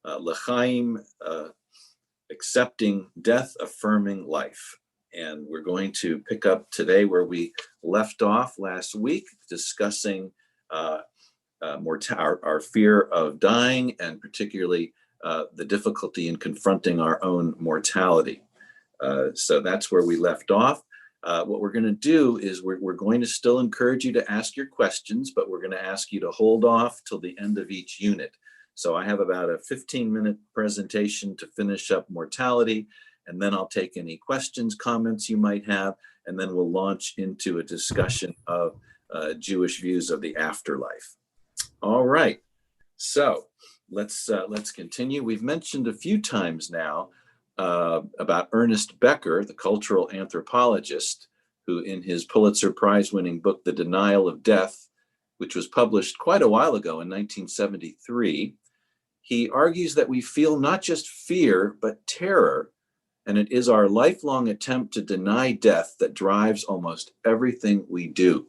L'chaim, accepting death, affirming life. And we're going to pick up today where we left off last week, discussing our fear of dying, and particularly the difficulty in confronting our own mortality. So that's where we left off. What we're going to do is we're going to still encourage you to ask your questions, but we're going to ask you to hold off till the end of each unit. So I have about a 15-minute presentation to finish up mortality, and then I'll take any questions, comments you might have, and then we'll launch into a discussion of Jewish views of the afterlife. All right, so let's continue. We've mentioned a few times now about Ernest Becker, the cultural anthropologist, who in his Pulitzer Prize-winning book, The Denial of Death, which was published quite a while ago in 1973, he argues that we feel not just fear, but terror, and it is our lifelong attempt to deny death that drives almost everything we do.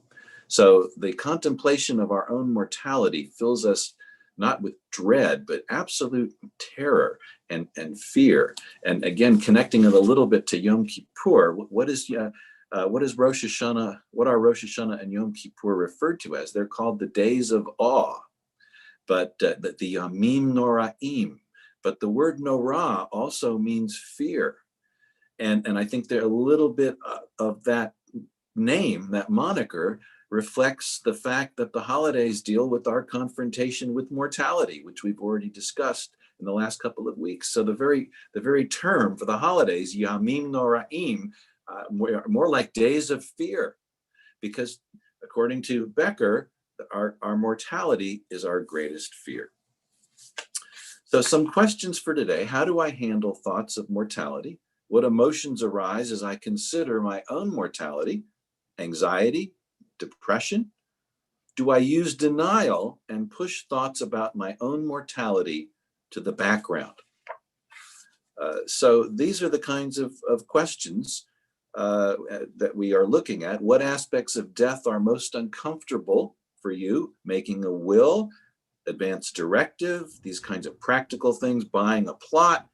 So the contemplation of our own mortality fills us not with dread, but absolute terror and fear. And again, connecting it a little bit to Yom Kippur, what is Rosh Hashanah? What are Rosh Hashanah and Yom Kippur referred to as? They're called the days of awe, but the Yamim Noraim. But the word Norah also means fear, and I think there a little bit of that name, that moniker, reflects the fact that the holidays deal with our confrontation with mortality, which we've already discussed in the last couple of weeks. So the very term for the holidays, Yamim Noraim, more like days of fear, because according to Becker, our mortality is our greatest fear. So some questions for today. How do I handle thoughts of mortality? What emotions arise as I consider my own mortality? Anxiety? Depression? Do I use denial and push thoughts about my own mortality to the background? So these are the kinds of questions that we are looking at. What aspects of death are most uncomfortable for you? Making a will, advance directive, these kinds of practical things, buying a plot,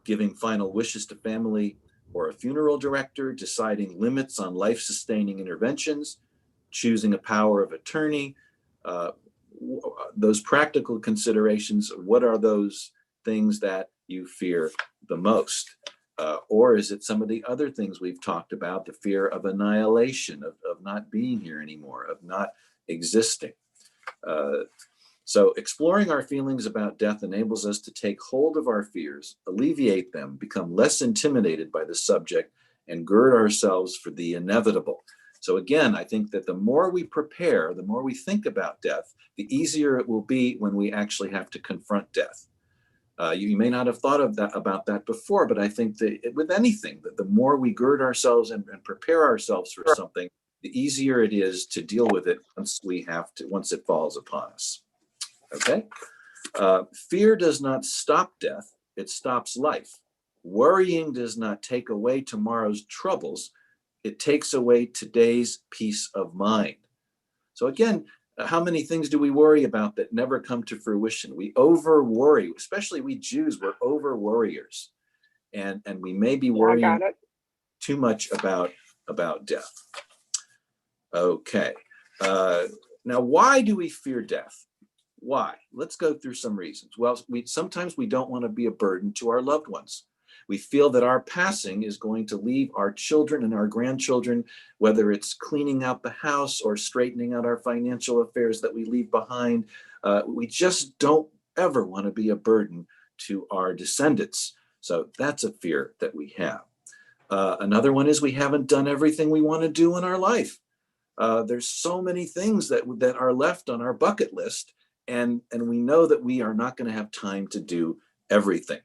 giving final wishes to family or a funeral director, deciding limits on life-sustaining interventions, choosing a power of attorney, those practical considerations. What are those things that you fear the most? Or is it some of the other things we've talked about, the fear of annihilation, of not being here anymore, of not existing? So exploring our feelings about death enables us to take hold of our fears, alleviate them, become less intimidated by the subject, and gird ourselves for the inevitable. So again, I think that the more we prepare, the more we think about death, the easier it will be when we actually have to confront death. You may not have thought of about that before, but I think that with anything, that the more we gird ourselves and prepare ourselves for something, the easier it is to deal with it once it falls upon us. Okay? Fear does not stop death, it stops life. Worrying does not take away tomorrow's troubles, it takes away today's peace of mind. So again, how many things do we worry about that never come to fruition? We over worry, especially we Jews, we're over worriers. And we may be worrying too much about death. Okay. Now, why do we fear death? Why? Let's go through some reasons. Well, sometimes we don't want to be a burden to our loved ones. We feel that our passing is going to leave our children and our grandchildren, whether it's cleaning out the house or straightening out our financial affairs that we leave behind. We just don't ever want to be a burden to our descendants. So that's a fear that we have. Another one is we haven't done everything we want to do in our life. There's so many things that are left on our bucket list, and we know that we are not going to have time to do everything.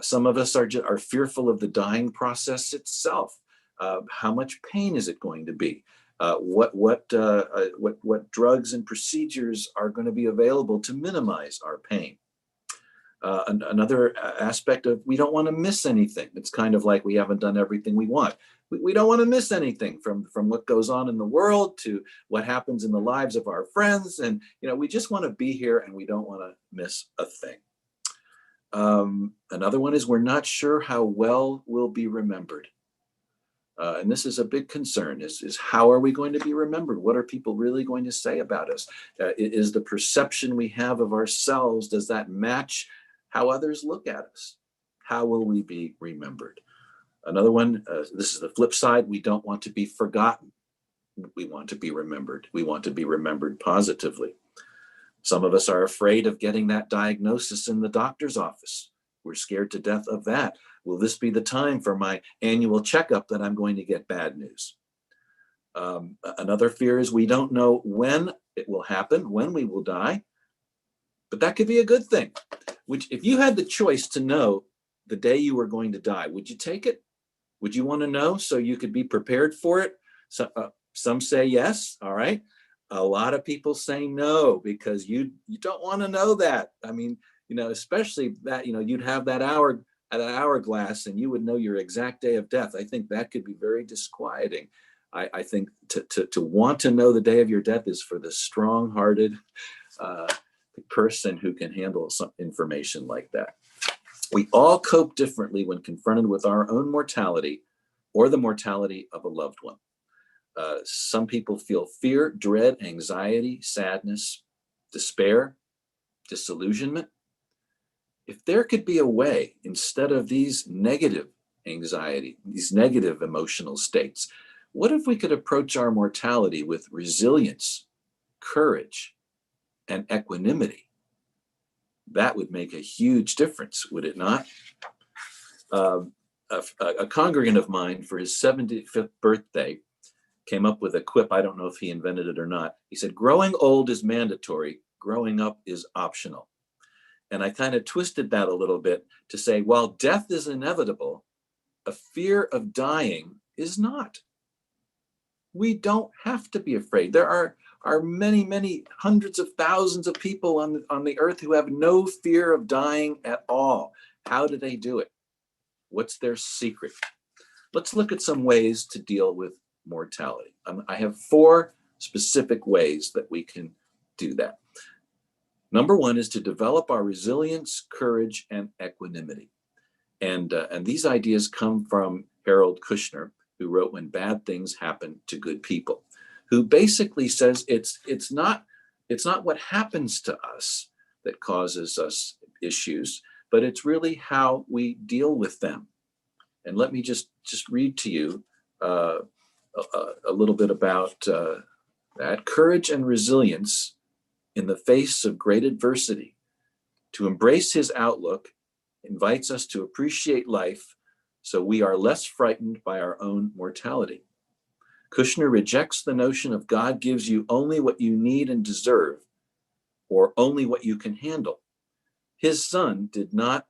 Some of us are fearful of the dying process itself. How much pain is it going to be? What drugs and procedures are going to be available to minimize our pain? Another aspect of, we don't want to miss anything. It's kind of like we haven't done everything we want. We don't want to miss anything from what goes on in the world to what happens in the lives of our friends. And, we just want to be here and we don't want to miss a thing. Another one is we're not sure how well we'll be remembered. And this is a big concern, is how are we going to be remembered? What are people really going to say about us? Is the perception we have of ourselves, does that match how others look at us? How will we be remembered? Another one, this is the flip side, we don't want to be forgotten. We want to be remembered. We want to be remembered positively. Some of us are afraid of getting that diagnosis in the doctor's office. We're scared to death of that. Will this be the time for my annual checkup that I'm going to get bad news? Another fear is we don't know when it will happen, when we will die, but that could be a good thing. Which, if you had the choice to know the day you were going to die, would you take it? Would you want to know so you could be prepared for it? So, some say yes, all right. A lot of people say no, because you don't want to know that. I mean, especially that, you'd have that hourglass and you would know your exact day of death. I think that could be very disquieting. I think to want to know the day of your death is for the strong-hearted person who can handle some information like that. We all cope differently when confronted with our own mortality or the mortality of a loved one. Some people feel fear, dread, anxiety, sadness, despair, disillusionment. If there could be a way, instead of these negative anxiety, these negative emotional states, what if we could approach our mortality with resilience, courage, and equanimity? That would make a huge difference, would it not? A congregant of mine, for his 75th birthday, came up with a quip. I don't know if he invented it or not. He said, growing old is mandatory, growing up is optional. And I kind of twisted that a little bit to say, while death is inevitable, a fear of dying is not. We don't have to be afraid. There are many, many hundreds of thousands of people on the earth who have no fear of dying at all. How do they do it? What's their secret? Let's look at some ways to deal with mortality. I have 4 specific ways that we can do that. Number 1 is to develop our resilience, courage, and equanimity. And these ideas come from Harold Kushner, who wrote When Bad Things Happen to Good People, who basically says it's not what happens to us that causes us issues, but it's really how we deal with them. And let me just read to you a little bit about that. Courage and resilience in the face of great adversity. To embrace his outlook invites us to appreciate life so we are less frightened by our own mortality. Kushner rejects the notion of God gives you only what you need and deserve, or only what you can handle. His son did not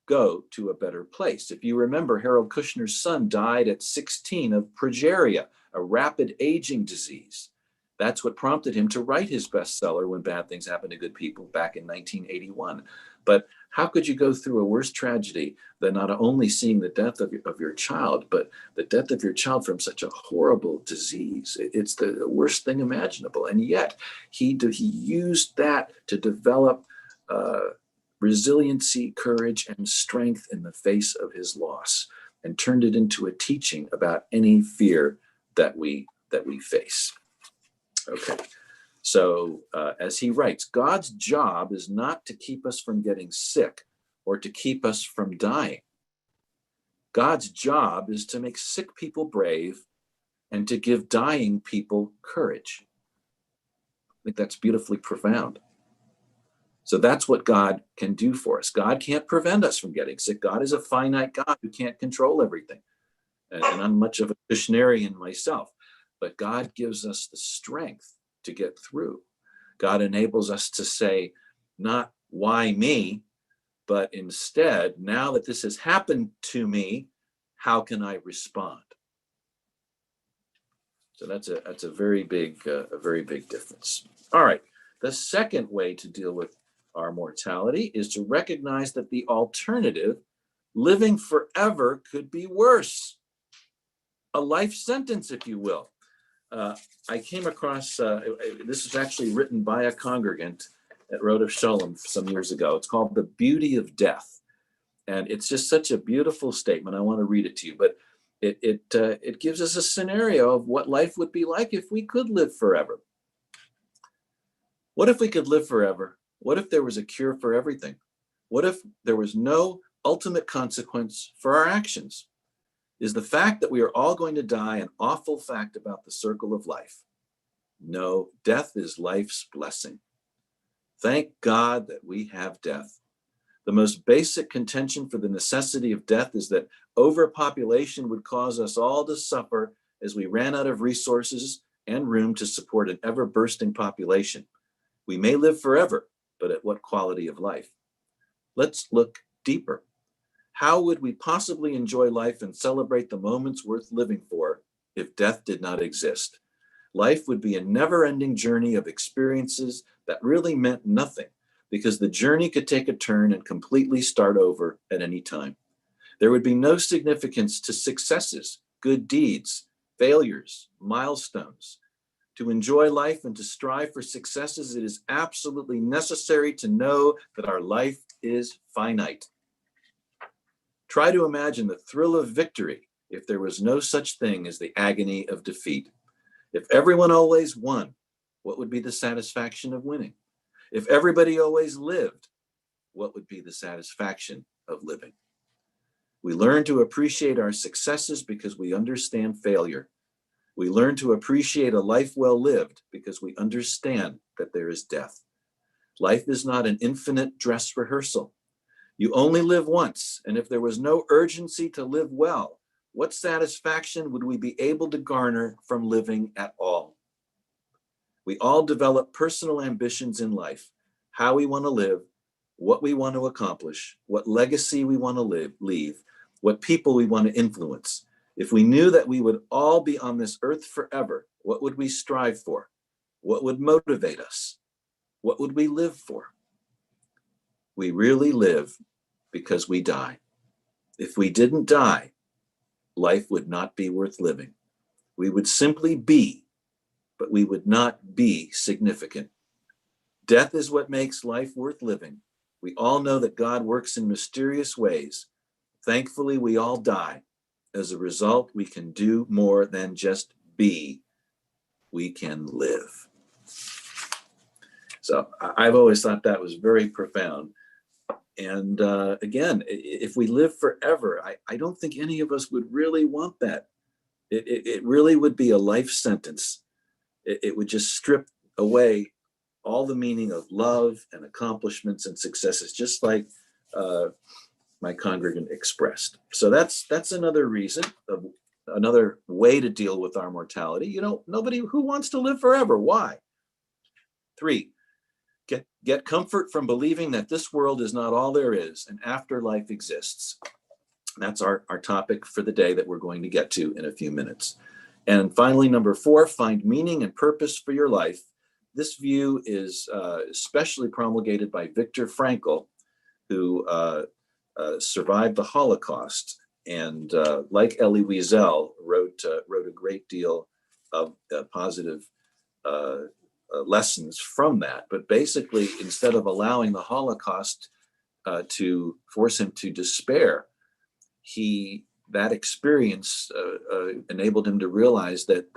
go to a better place. If you remember, Harold Kushner's son died at 16 of progeria, a rapid aging disease. That's what prompted him to write his bestseller, When Bad Things Happen to Good People, back in 1981. But how could you go through a worse tragedy than not only seeing the death of your child, but the death of your child from such a horrible disease? It's the worst thing imaginable. And yet he used that to develop resiliency, courage, and strength in the face of his loss, and turned it into a teaching about any fear that we face. Okay, so as he writes, God's job is not to keep us from getting sick or to keep us from dying. God's job is to make sick people brave and to give dying people courage. I think that's beautifully profound. So that's what God can do for us. God can't prevent us from getting sick. God is a finite God who can't control everything. And I'm much of a Kushnerian myself, but God gives us the strength to get through. God enables us to say, not why me, but instead, now that this has happened to me, how can I respond? So that's a very big difference. All right. The second way to deal with our mortality is to recognize that the alternative, living forever, could be worse. A life sentence, if you will. I came across, this was actually written by a congregant at Rodef Shalom some years ago. It's called The Beauty of Death. And it's just such a beautiful statement. I want to read it to you, but it gives us a scenario of what life would be like if we could live forever. What if we could live forever? What if there was a cure for everything? What if there was no ultimate consequence for our actions? Is the fact that we are all going to die an awful fact about the circle of life? No, death is life's blessing. Thank God that we have death. The most basic contention for the necessity of death is that overpopulation would cause us all to suffer as we ran out of resources and room to support an ever-bursting population. We may live forever, but at what quality of life? Let's look deeper. How would we possibly enjoy life and celebrate the moments worth living for if death did not exist? Life would be a never-ending journey of experiences that really meant nothing, because the journey could take a turn and completely start over at any time. There would be no significance to successes, good deeds, failures, milestones. To enjoy life and to strive for successes, it is absolutely necessary to know that our life is finite. Try to imagine the thrill of victory if there was no such thing as the agony of defeat. If everyone always won, what would be the satisfaction of winning? If everybody always lived, what would be the satisfaction of living? We learn to appreciate our successes because we understand failure. We learn to appreciate a life well lived because we understand that there is death. Life is not an infinite dress rehearsal. You only live once, and if there was no urgency to live well, what satisfaction would we be able to garner from living at all? We all develop personal ambitions in life, how we want to live, what we want to accomplish, what legacy we want to leave, what people we want to influence. If we knew that we would all be on this earth forever, what would we strive for? What would motivate us? What would we live for? We really live because we die. If we didn't die, life would not be worth living. We would simply be, but we would not be significant. Death is what makes life worth living. We all know that God works in mysterious ways. Thankfully, we all die. As a result, we can do more than just be. We can live. So I've always thought that was very profound. And again, if we live forever, I don't think any of us would really want that. It really would be a life sentence. It would just strip away all the meaning of love and accomplishments and successes, just like my congregant expressed. So that's another reason, another way to deal with our mortality. You know, nobody who wants to live forever. Why? 3, get comfort from believing that this world is not all there is and afterlife exists. That's our topic for the day that we're going to get to in a few minutes. And finally, number 4, find meaning and purpose for your life. This view is especially promulgated by Viktor Frankl, who survived the Holocaust, and like Elie Wiesel, wrote a great deal of positive lessons from that. But basically, instead of allowing the Holocaust to force him to despair, that experience enabled him to realize that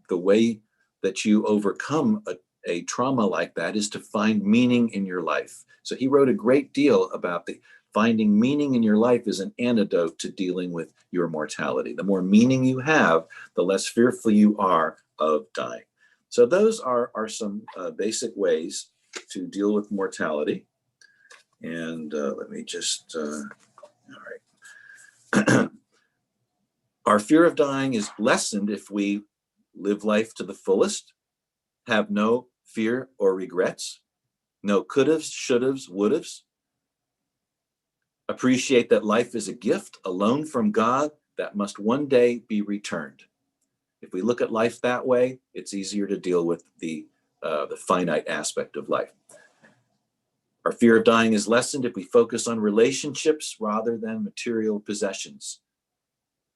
the way that you overcome a trauma like that is to find meaning in your life. So he wrote a great deal about finding meaning in your life is an antidote to dealing with your mortality. The more meaning you have, the less fearful you are of dying. So those are some basic ways to deal with mortality. And let me just, all right. Our fear of dying is lessened if we live life to the fullest, have no fear or regrets, no could'ves, should'ves, would'ves. Appreciate that life is a gift, a loan from God that must one day be returned. If we look at life that way, it's easier to deal with the finite aspect of life. Our fear of dying is lessened if we focus on relationships rather than material possessions.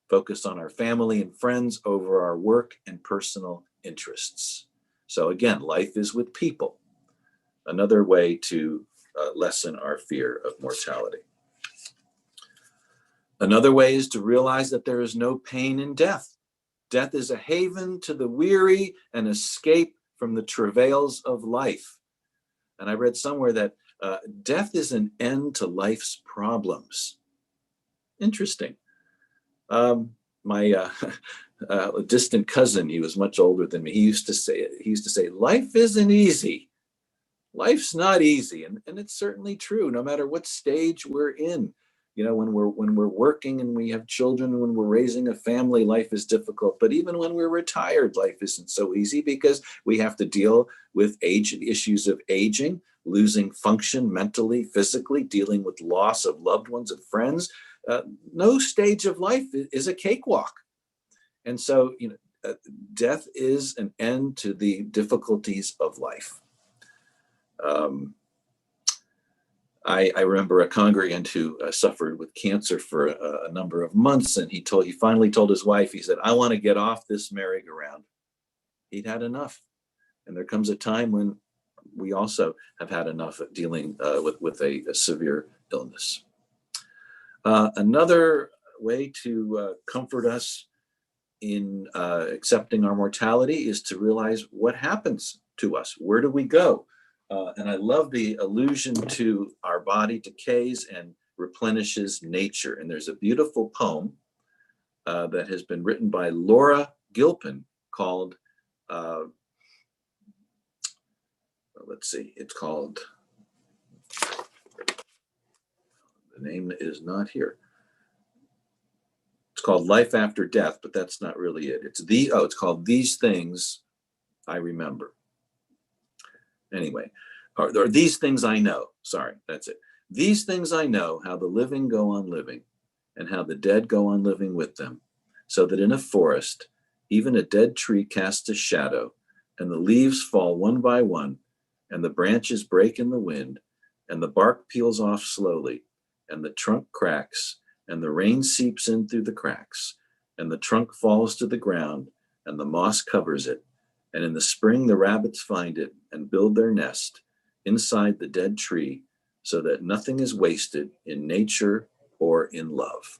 Focus on our family and friends over our work and personal interests. So again, life is with people. Another way to lessen our fear of mortality. Another way is to realize that there is no pain in death. Death is a haven to the weary, an escape from the travails of life. And I read somewhere that death is an end to life's problems. Interesting. My a distant cousin, he was much older than me. He used to say, life isn't easy. Life's not easy, and it's certainly true. No matter what stage we're in, when we're working and we have children, when we're raising a family, life is difficult. But even when we're retired, life isn't so easy because we have to deal with issues of aging, losing function mentally, physically, dealing with loss of loved ones and friends. No stage of life is a cakewalk. And so, death is an end to the difficulties of life. I remember a congregant who suffered with cancer for a number of months, and he finally told his wife, he said, I want to get off this merry-go-round. He'd had enough. And there comes a time when we also have had enough of dealing with a severe illness. Another way to comfort us in accepting our mortality is to realize what happens to us. Where do we go? And I love the allusion to our body decays and replenishes nature. And there's a beautiful poem that has been written by Laura Gilpin called, it's called, the name is not here. It's called Life After Death, but that's not really it. It's called These Things I Remember. Anyway, or These Things I Know. Sorry, that's it. These things I know, how the living go on living, and how the dead go on living with them, so that in a forest, even a dead tree casts a shadow, and the leaves fall one by one, and the branches break in the wind, and the bark peels off slowly, and the trunk cracks, and the rain seeps in through the cracks, and the trunk falls to the ground, and the moss covers it. And in the spring, the rabbits find it and build their nest inside the dead tree, so that nothing is wasted in nature or in love.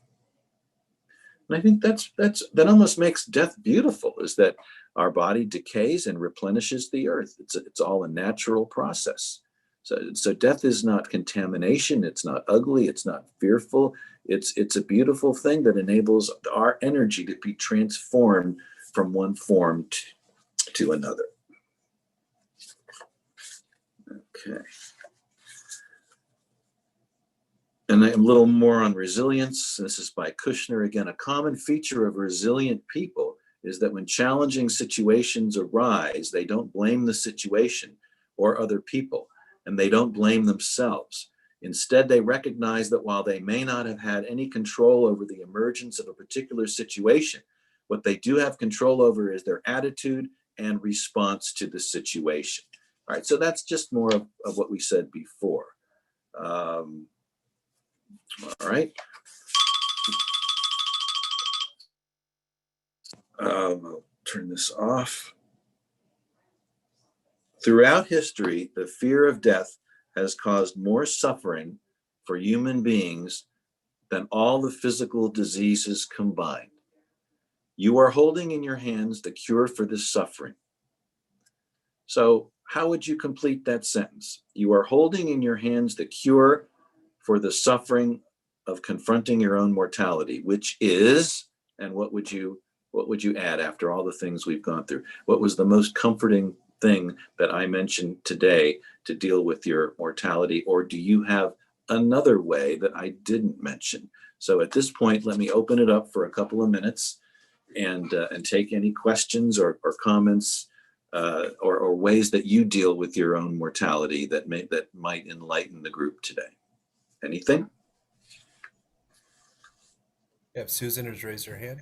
And I think that almost makes death beautiful, is that our body decays and replenishes the earth. It's all a natural process. So death is not contamination. It's not ugly. It's not fearful. It's a beautiful thing that enables our energy to be transformed from one form to another. Okay. And a little more on resilience. This is by Kushner again. A common feature of resilient people is that when challenging situations arise, they don't blame the situation or other people, and they don't blame themselves. Instead, they recognize that while they may not have had any control over the emergence of a particular situation, what they do have control over is their attitude and response to the situation. All right, so that's just more of what we said before. All right. I'll turn this off. Throughout history, the fear of death has caused more suffering for human beings than all the physical diseases combined. You are holding in your hands the cure for this suffering. So how would you complete that sentence? You are holding in your hands the cure for the suffering of confronting your own mortality, which is, and what would you add after all the things we've gone through? What was the most comforting thing that I mentioned today to deal with your mortality? Or do you have another way that I didn't mention? So at this point, let me open it up for a couple of minutes and take any questions or comments or ways that you deal with your own mortality that might enlighten the group today. Anything? Yep, Susan has raised her hand.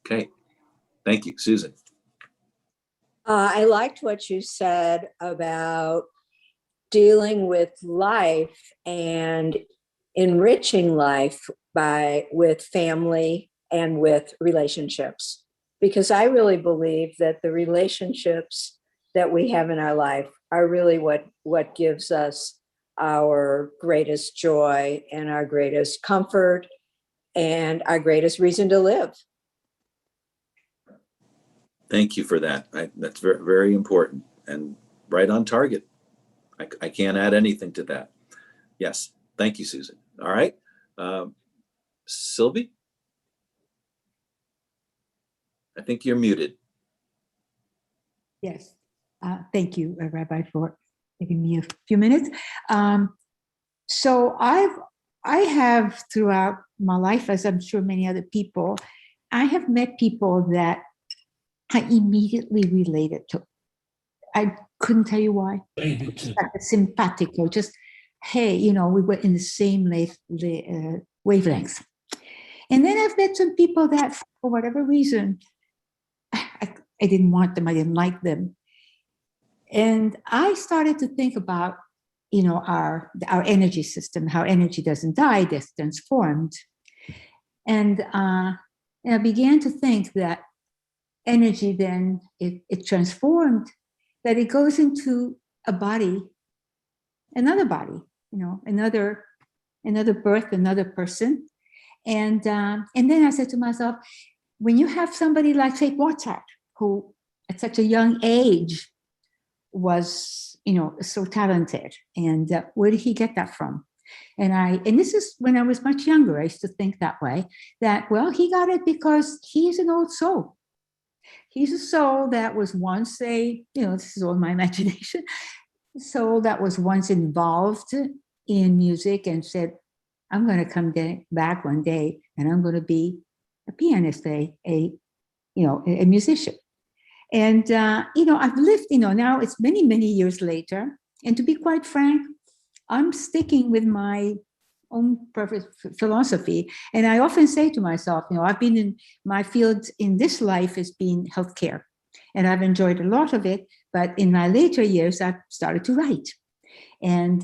Okay, thank you, Susan. I liked what you said about dealing with life and enriching life with family and with relationships, because I really believe that the relationships that we have in our life are really what gives us our greatest joy and our greatest comfort and our greatest reason to live. Thank you for that. That's very, very important and right on target. I can't add anything to that. Yes. Thank you, Susan. All right. Sylvie? I think you're muted. Yes. Thank you, Rabbi, for giving me a few minutes. So I have throughout my life, as I'm sure many other people, I have met people that I immediately related to. I couldn't tell you why. Just like a simpatico, just, hey, you know, we were in the same wavelength. And then I've met some people that, for whatever reason, I didn't want them, I didn't like them. And I started to think about, you know, our energy system, how energy doesn't die, it gets transformed. And I began to think that energy then, it transformed, that it goes into a body, another body, you know, another birth, another person. And then I said to myself, when you have somebody like, say, Mozart, who at such a young age was, you know, so talented, and where did he get that from? And this is when I was much younger, I used to think that way, that, well, he got it because he's an old soul. He's a soul that was once you know, this is all my imagination, soul that was once involved in music and said, I'm going to come back one day and I'm going to be a pianist, a musician. And, you know, I've lived, you know, now it's many, many years later. And to be quite frank, I'm sticking with my own perfect philosophy. And I often say to myself, you know, I've been in my field in this life has been healthcare, and I've enjoyed a lot of it. But in my later years, I've started to write. And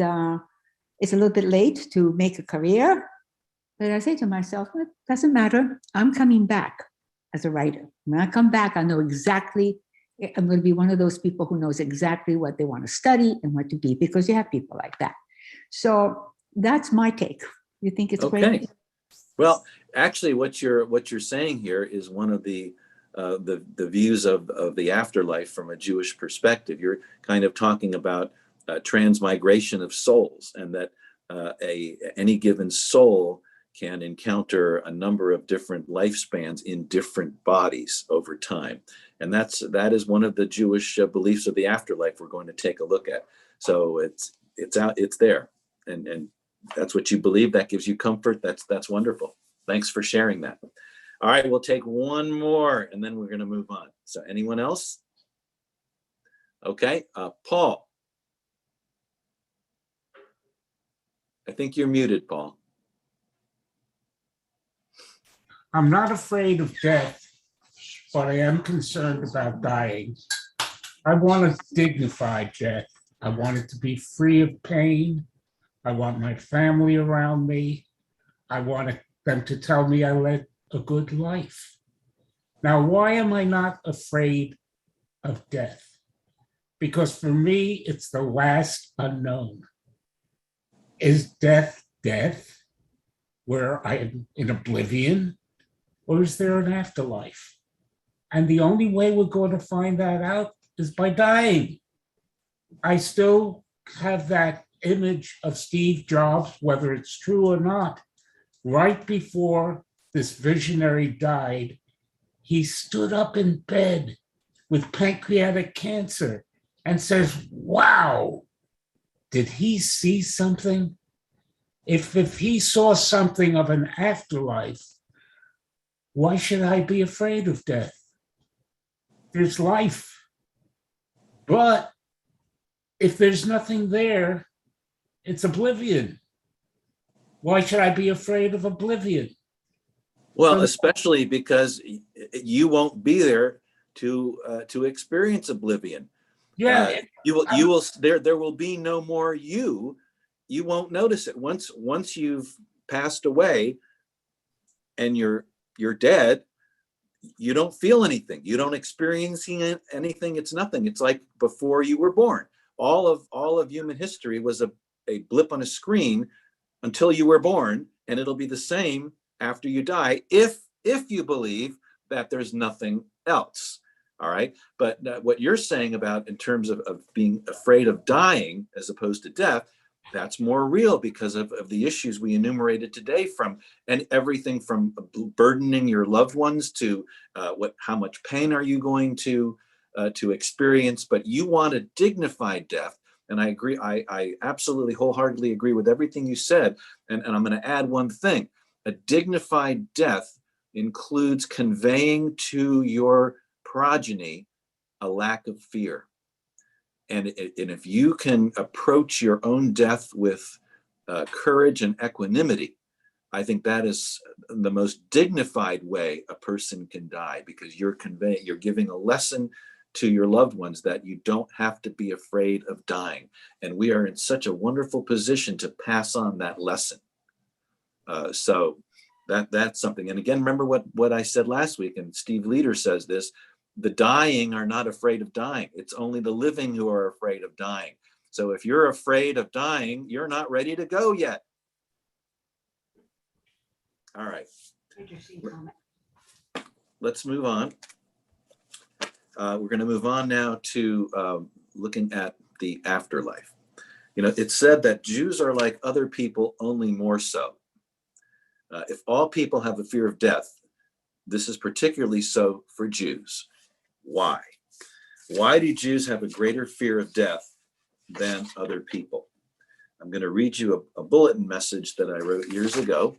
it's a little bit late to make a career. But I say to myself, well, it doesn't matter. I'm coming back as a writer. When I come back, I know exactly, I'm going to be one of those people who knows exactly what they want to study and what to be, because you have people like that. So that's my take. You think it's great? Well, actually, what you're saying here is one of the views of the afterlife from a Jewish perspective. You're kind of talking about transmigration of souls, and that any given soul can encounter a number of different lifespans in different bodies over time. And that is one of the Jewish beliefs of the afterlife we're going to take a look at. So it's there. And that's what you believe. That gives you comfort. That's wonderful. Thanks for sharing that. All right, we'll take one more and then we're going to move on. So anyone else? Okay, Paul. I think you're muted, Paul. I'm not afraid of death, but I am concerned about dying. I want a dignified death. I want it to be free of pain. I want my family around me. I want them to tell me I led a good life. Now, why am I not afraid of death? Because for me, it's the last unknown. Is death death, where I am in oblivion? Or is there an afterlife? And the only way we're going to find that out is by dying. I still have that image of Steve Jobs, whether it's true or not. Right before this visionary died, he stood up in bed with pancreatic cancer and says, wow, did he see something? If he saw something of an afterlife, why should I be afraid of death? There's life. But if there's nothing there, it's oblivion. Why should I be afraid of oblivion? Well, especially because you won't be there to experience oblivion. Yeah. There will be no more you. You won't notice it. Once you've passed away and you're dead, you don't feel anything. You don't experience anything. It's nothing. It's like before you were born. All of human history was a blip on a screen until you were born, and it'll be the same after you die if you believe that there's nothing else. All right. But what you're saying about in terms of being afraid of dying as opposed to death, that's more real because of the issues we enumerated today, and everything from burdening your loved ones to how much pain are you going to experience. But you want a dignified death. And I agree. I absolutely wholeheartedly agree with everything you said. And I'm going to add one thing. A dignified death includes conveying to your progeny a lack of fear. And if you can approach your own death with courage and equanimity, I think that is the most dignified way a person can die, because you're giving a lesson to your loved ones that you don't have to be afraid of dying. And we are in such a wonderful position to pass on that lesson. So that's something. And again, remember what I said last week, and Steve Leader says this: the dying are not afraid of dying. It's only the living who are afraid of dying. So if you're afraid of dying, you're not ready to go yet. All right. Let's move on. We're going to move on now to looking at the afterlife. You know, it's said that Jews are like other people, only more so. If all people have a fear of death, this is particularly so for Jews. Why? Why do Jews have a greater fear of death than other people? I'm going to read you a bulletin message that I wrote years ago.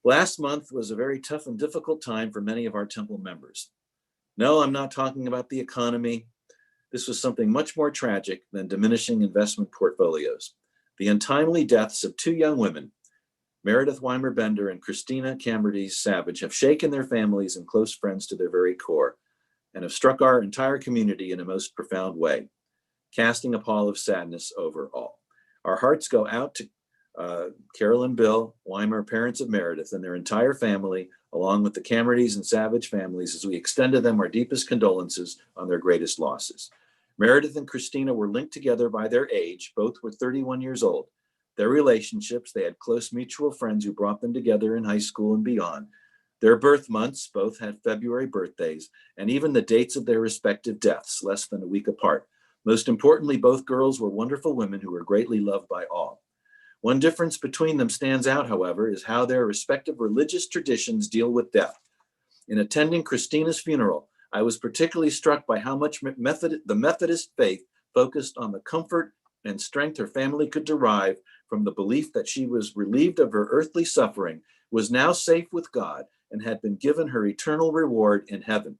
Last month was a very tough and difficult time for many of our temple members. No, I'm not talking about the economy. This was something much more tragic than diminishing investment portfolios. The untimely deaths of two young women, Meredith Weimer-Bender and Christina Camberdes Savage, have shaken their families and close friends to their very core and have struck our entire community in a most profound way, casting a pall of sadness over all. Our hearts go out to Carol and Bill Weimer, parents of Meredith, and their entire family, along with the Camberdes and Savage families, as we extend to them our deepest condolences on their greatest losses. Meredith and Christina were linked together by their age. Both were 31 years old. Their relationships, they had close mutual friends who brought them together in high school and beyond. Their birth months, both had February birthdays, and even the dates of their respective deaths, less than a week apart. Most importantly, both girls were wonderful women who were greatly loved by all. One difference between them stands out, however, is how their respective religious traditions deal with death. In attending Christina's funeral, I was particularly struck by how much the Methodist faith focused on the comfort and strength her family could derive from the belief that she was relieved of her earthly suffering, was now safe with God, and had been given her eternal reward in heaven.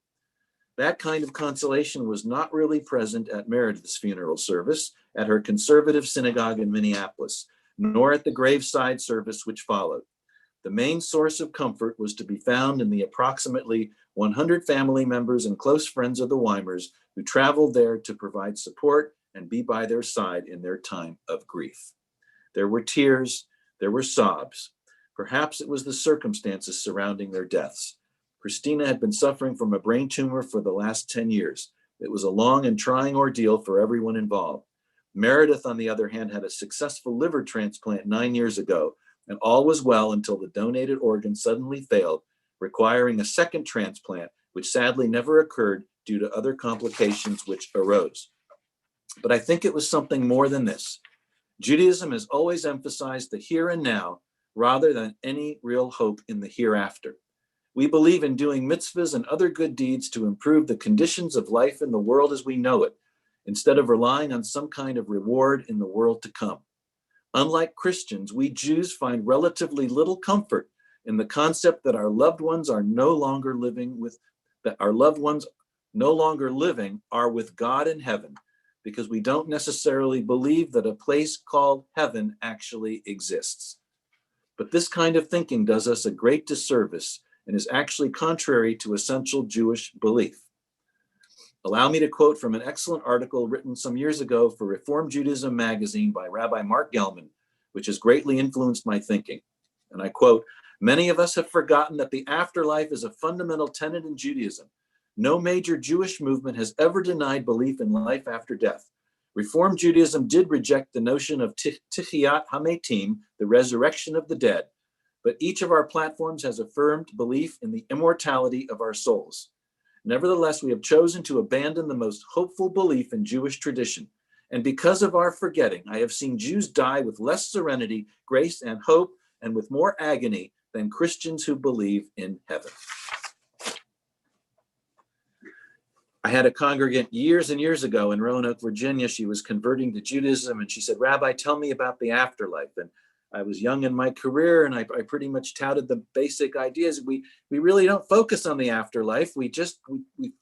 That kind of consolation was not really present at Meredith's funeral service at her conservative synagogue in Minneapolis, nor at the graveside service which followed. The main source of comfort was to be found in the approximately 100 family members and close friends of the Weimers who traveled there to provide support and be by their side in their time of grief. There were tears, there were sobs. Perhaps it was the circumstances surrounding their deaths. Christina had been suffering from a brain tumor for the last 10 years. It was a long and trying ordeal for everyone involved. Meredith, on the other hand, had a successful liver transplant 9 years ago, and all was well until the donated organ suddenly failed, requiring a second transplant, which sadly never occurred due to other complications which arose. But I think it was something more than this. Judaism has always emphasized the here and now rather than any real hope in the hereafter. We believe in doing mitzvahs and other good deeds to improve the conditions of life in the world as we know it, instead of relying on some kind of reward in the world to come. Unlike Christians, we Jews find relatively little comfort in the concept that our loved ones are no longer living are with God in heaven, because we don't necessarily believe that a place called heaven actually exists. But this kind of thinking does us a great disservice and is actually contrary to essential Jewish belief. Allow me to quote from an excellent article written some years ago for Reform Judaism magazine by Rabbi Mark Gelman, which has greatly influenced my thinking. And I quote, "Many of us have forgotten that the afterlife is a fundamental tenet in Judaism. No major Jewish movement has ever denied belief in life after death. Reform Judaism did reject the notion of Tichiyat Hametim, the resurrection of the dead, but each of our platforms has affirmed belief in the immortality of our souls. Nevertheless, we have chosen to abandon the most hopeful belief in Jewish tradition. And because of our forgetting, I have seen Jews die with less serenity, grace, and hope, and with more agony than Christians who believe in heaven. I had a congregant years and years ago in Roanoke, Virginia. She was converting to Judaism, and she said, "Rabbi, tell me about the afterlife." And I was young in my career, and I pretty much touted the basic ideas. We really don't focus on the afterlife. We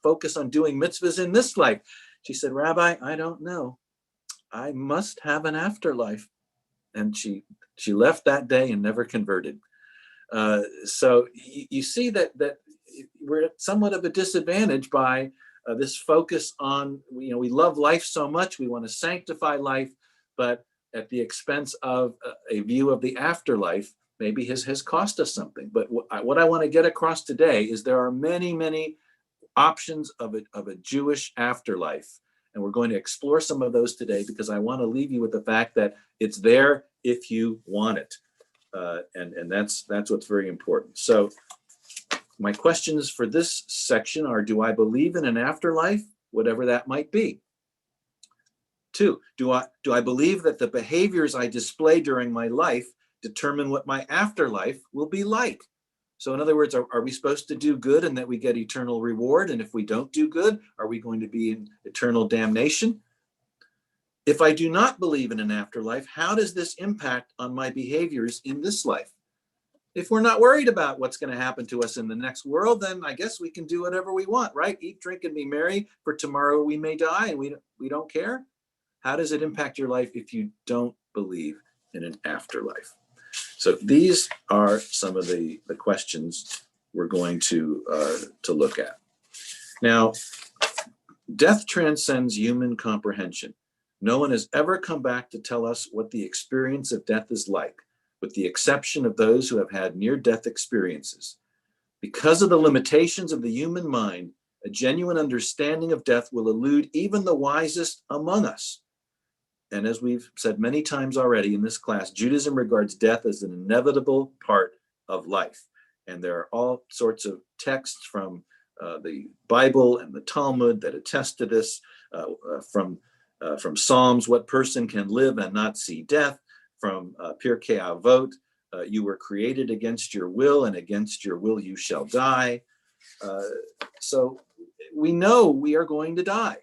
focus on doing mitzvahs in this life. She said, "Rabbi, I don't know. I must have an afterlife." And she left that day and never converted. So you see that we're at somewhat of a disadvantage by this focus on, we love life so much, we want to sanctify life, but at the expense of a view of the afterlife, maybe has cost us something. But what I want to get across today is there are many, many options of a Jewish afterlife. And we're going to explore some of those today, because I want to leave you with the fact that it's there if you want it. And that's what's very important. So my questions for this section are, do I believe in an afterlife, whatever that might be? 2, do I believe that the behaviors I display during my life determine what my afterlife will be like? So in other words, are we supposed to do good and that we get eternal reward? And if we don't do good, are we going to be in eternal damnation? If I do not believe in an afterlife, how does this impact on my behaviors in this life? If we're not worried about what's going to happen to us in the next world, then I guess we can do whatever we want, right? Eat, drink, and be merry, for tomorrow we may die, and we don't care. How does it impact your life if you don't believe in an afterlife? So these are some of the questions we're going to look at. Now, death transcends human comprehension. No one has ever come back to tell us what the experience of death is like, with the exception of those who have had near-death experiences. Because of the limitations of the human mind, a genuine understanding of death will elude even the wisest among us. And as we've said many times already in this class, Judaism regards death as an inevitable part of life. And there are all sorts of texts from the Bible and the Talmud that attest to this, from Psalms, what person can live and not see death, from Pirkei Avot, you were created against your will, and against your will you shall die. So we know we are going to die.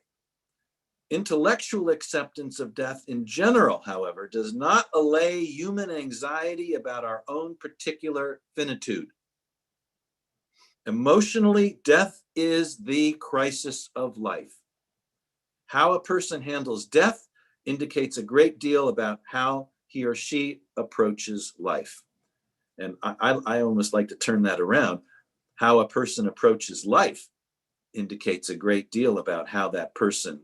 Intellectual acceptance of death in general, however, does not allay human anxiety about our own particular finitude. Emotionally, death is the crisis of life. How a person handles death indicates a great deal about how he or she approaches life. And I almost like to turn that around. How a person approaches life indicates a great deal about how that person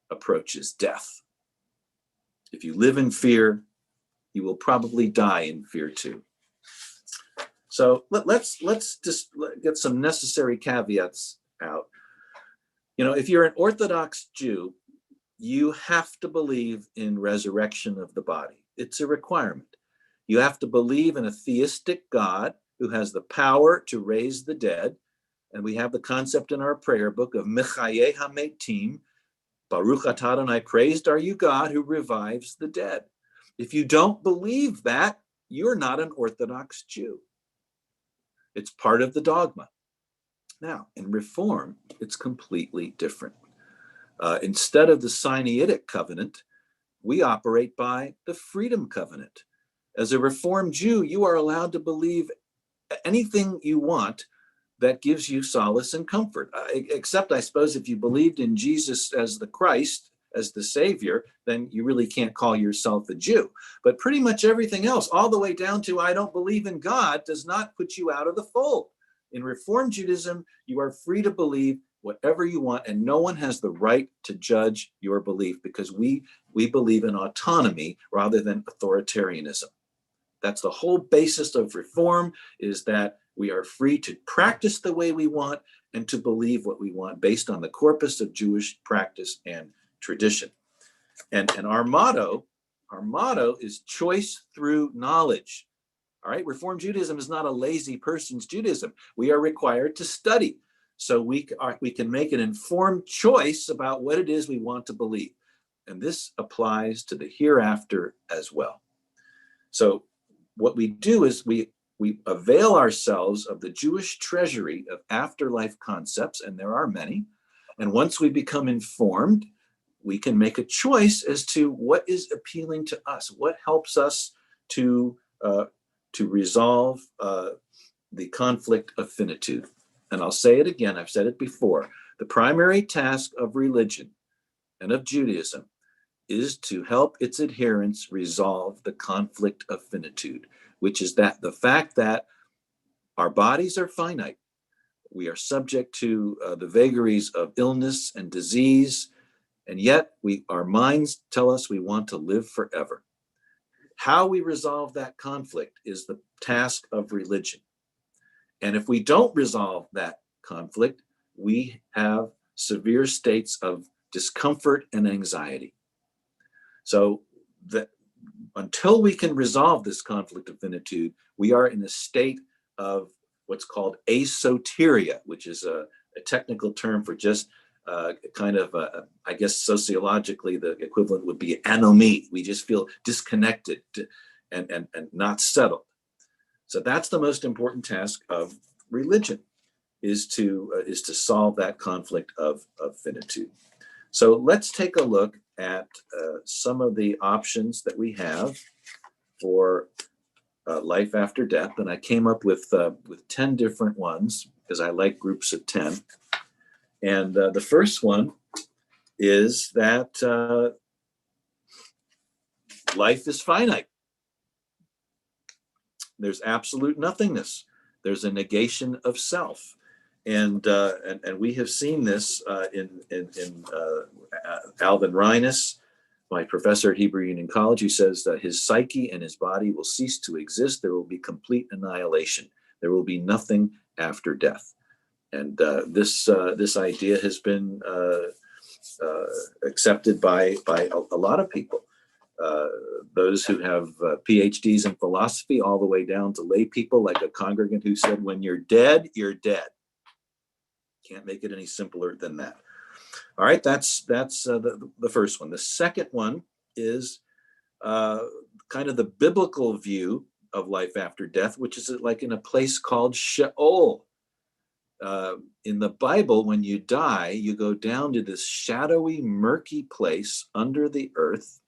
approaches death. If you live in fear, you will probably die in fear too. So let's just get some necessary caveats out. If you're an Orthodox Jew, you have to believe in resurrection of the body. It's a requirement. You have to believe in a theistic God who has the power to raise the dead. And we have the concept in our prayer book of Mechayeh HaMetim, Baruch atah Adonai, praised are you, God, who revives the dead. If you don't believe that, you're not an Orthodox Jew. It's part of the dogma. Now, in Reform, it's completely different. Instead of the Sinaitic covenant, we operate by the Freedom Covenant. As a Reformed Jew, you are allowed to believe anything you want that gives you solace and comfort, except, I suppose, if you believed in Jesus as the Christ, as the Savior, then you really can't call yourself a Jew. But pretty much everything else, all the way down to I don't believe in God, does not put you out of the fold. In Reformed Judaism, you are free to believe whatever you want, and no one has the right to judge your belief, because we believe in autonomy rather than authoritarianism. That's the whole basis of Reform, is that we are free to practice the way we want and to believe what we want based on the corpus of Jewish practice and tradition. And our motto is choice through knowledge. All right, Reformed Judaism is not a lazy person's Judaism. We are required to study so we can make an informed choice about what it is we want to believe. And this applies to the hereafter as well. So what we do is we avail ourselves of the Jewish treasury of afterlife concepts, and there are many. And once we become informed, we can make a choice as to what is appealing to us, what helps us to resolve the conflict of finitude. And I'll say it again, I've said it before. The primary task of religion and of Judaism is to help its adherents resolve the conflict of finitude, which is that the fact that our bodies are finite. We are subject to the vagaries of illness and disease, and yet our minds tell us we want to live forever. How we resolve that conflict is the task of religion. And if we don't resolve that conflict, we have severe states of discomfort and anxiety. So until we can resolve this conflict of finitude, we are in a state of what's called asoteria, which is a technical term for just I guess sociologically the equivalent would be anomie. We just feel disconnected and not settled. So that's the most important task of religion, is to solve that conflict of finitude. So let's take a look at some of the options that we have for life after death, and I came up with 10 different ones because I like groups of 10. And the first one is that life is finite. There's absolute nothingness. There's a negation of self. And we have seen this in Alvin Reinus, my professor at Hebrew Union College, who says that his psyche and his body will cease to exist. There will be complete annihilation. There will be nothing after death. And this idea has been accepted by a lot of people. Those who have PhDs in philosophy, all the way down to lay people like a congregant who said, when you're dead, you're dead. Can't make it any simpler than that. All right, that's the first one. The second one is kind of the biblical view of life after death, which is like in a place called Sheol. In the Bible, when you die, you go down to this shadowy, murky place under the earth.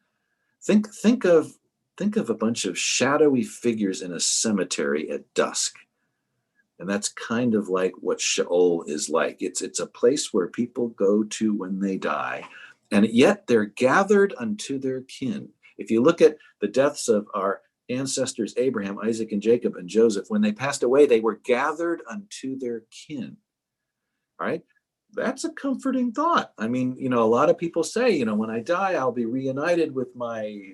Think of a bunch of shadowy figures in a cemetery at dusk. And that's kind of like what Sheol is like. It's a place where people go to when they die, and yet they're gathered unto their kin. If you look at the deaths of our ancestors, Abraham, Isaac, and Jacob, and Joseph, when they passed away, they were gathered unto their kin. All right? That's a comforting thought. I mean, a lot of people say, when I die, I'll be reunited with my